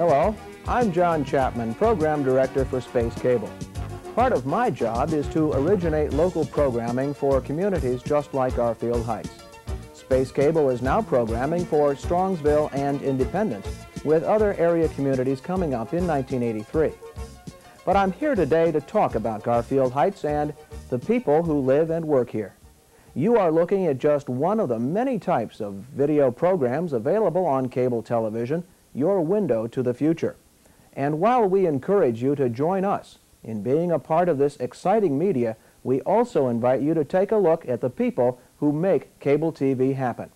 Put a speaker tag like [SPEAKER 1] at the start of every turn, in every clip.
[SPEAKER 1] Hello, I'm John Chapman, Program Director for Space Cable. Part of my job is to originate local programming for communities just like Garfield Heights. Space Cable is now programming for Strongsville and Independence, with other area communities coming up in 1983. But I'm here today to talk about Garfield Heights and the people who live and work here. You are looking at just one of the many types of video programs available on cable television, your window to the future. And while we encourage you to join us in being a part of this exciting media, we also invite you to take a look at the people who make cable TV happen.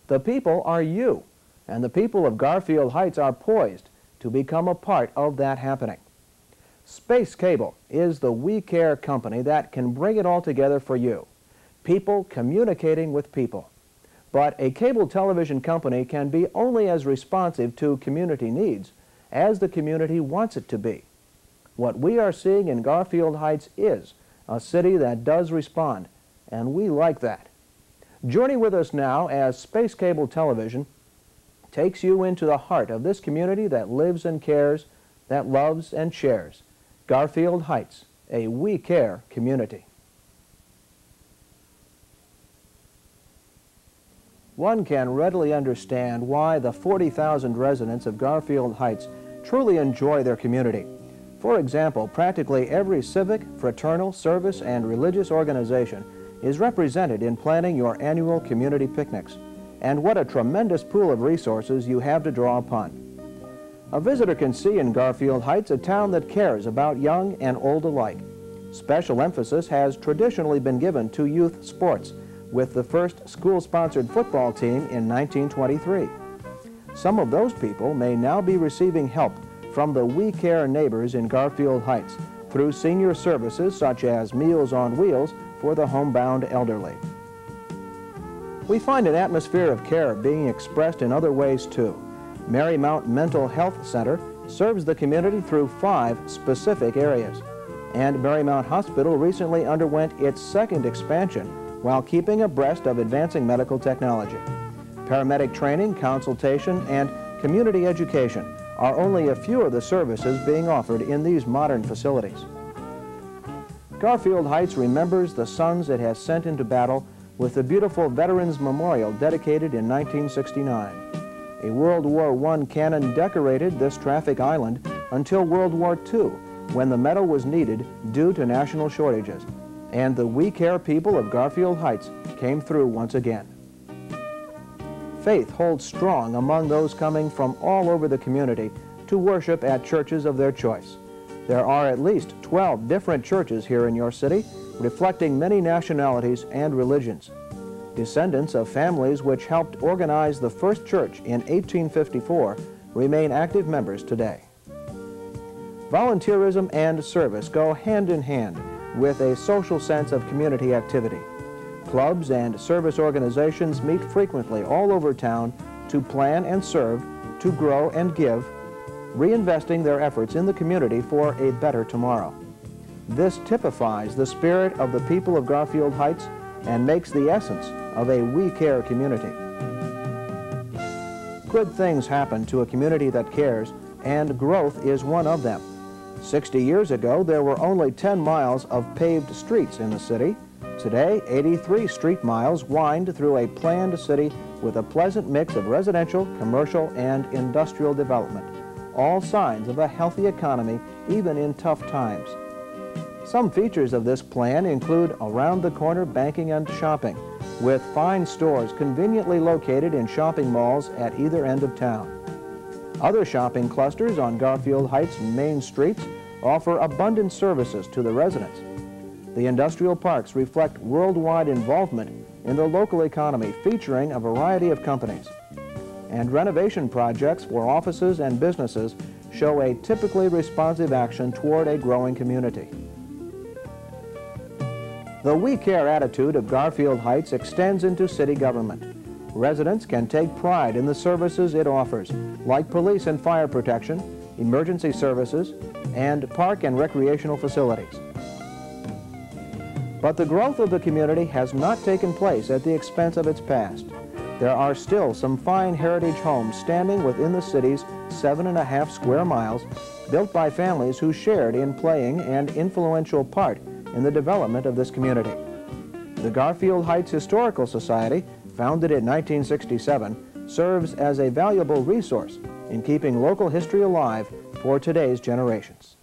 [SPEAKER 1] The people are you, and the people of Garfield Heights are poised to become a part of that happening. Space Cable is the We Care company that can bring it all together for you. People communicating with people. But a cable television company can be only as responsive to community needs as the community wants it to be. What we are seeing in Garfield Heights is a city that does respond, and we like that. Journey with us now as Space Cable Television takes you into the heart of this community that lives and cares, that loves and shares. Garfield Heights, a We Care community. One can readily understand why the 40,000 residents of Garfield Heights truly enjoy their community. For example, practically every civic, fraternal, service, and religious organization is represented in planning your annual community picnics. And what a tremendous pool of resources you have to draw upon. A visitor can see in Garfield Heights a town that cares about young and old alike. Special emphasis has traditionally been given to youth sports, with the first school-sponsored football team in 1923. Some of those people may now be receiving help from the We Care neighbors in Garfield Heights through senior services such as Meals on Wheels for the homebound elderly. We find an atmosphere of care being expressed in other ways too. Marymount Mental Health Center serves the community through 5 specific areas, and Marymount Hospital recently underwent its second expansion while keeping abreast of advancing medical technology. Paramedic training, consultation, and community education are only a few of the services being offered in these modern facilities. Garfield Heights remembers the sons it has sent into battle with the beautiful Veterans Memorial dedicated in 1969. A World War I cannon decorated this traffic island until World War II, when the medal was needed due to national shortages. And the We Care people of Garfield Heights came through once again. Faith holds strong among those coming from all over the community to worship at churches of their choice. There are at least 12 different churches here in your city, reflecting many nationalities and religions. Descendants of families which helped organize the first church in 1854 remain active members today. Volunteerism and service go hand in hand with a social sense of community activity. Clubs and service organizations meet frequently all over town to plan and serve, to grow and give, reinvesting their efforts in the community for a better tomorrow. This typifies the spirit of the people of Garfield Heights and makes the essence of a We Care community. Good things happen to a community that cares, and growth is one of them. 60 years ago, there were only 10 miles of paved streets in the city. Today, 83 street miles wind through a planned city with a pleasant mix of residential, commercial, and industrial development. All signs of a healthy economy, even in tough times. Some features of this plan include around-the-corner banking and shopping, with fine stores conveniently located in shopping malls at either end of town. Other shopping clusters on Garfield Heights main streets offer abundant services to the residents. The industrial parks reflect worldwide involvement in the local economy, featuring a variety of companies. And renovation projects for offices and businesses show a typically responsive action toward a growing community. The We Care attitude of Garfield Heights extends into city government. Residents can take pride in the services it offers, like police and fire protection, emergency services, and park and recreational facilities. But the growth of the community has not taken place at the expense of its past. there are still some fine heritage homes standing within the city's 7.5 square miles, built by families who shared in playing an influential part in the development of this community. The Garfield Heights Historical Society, founded in 1967, serves as a valuable resource in keeping local history alive for today's generations.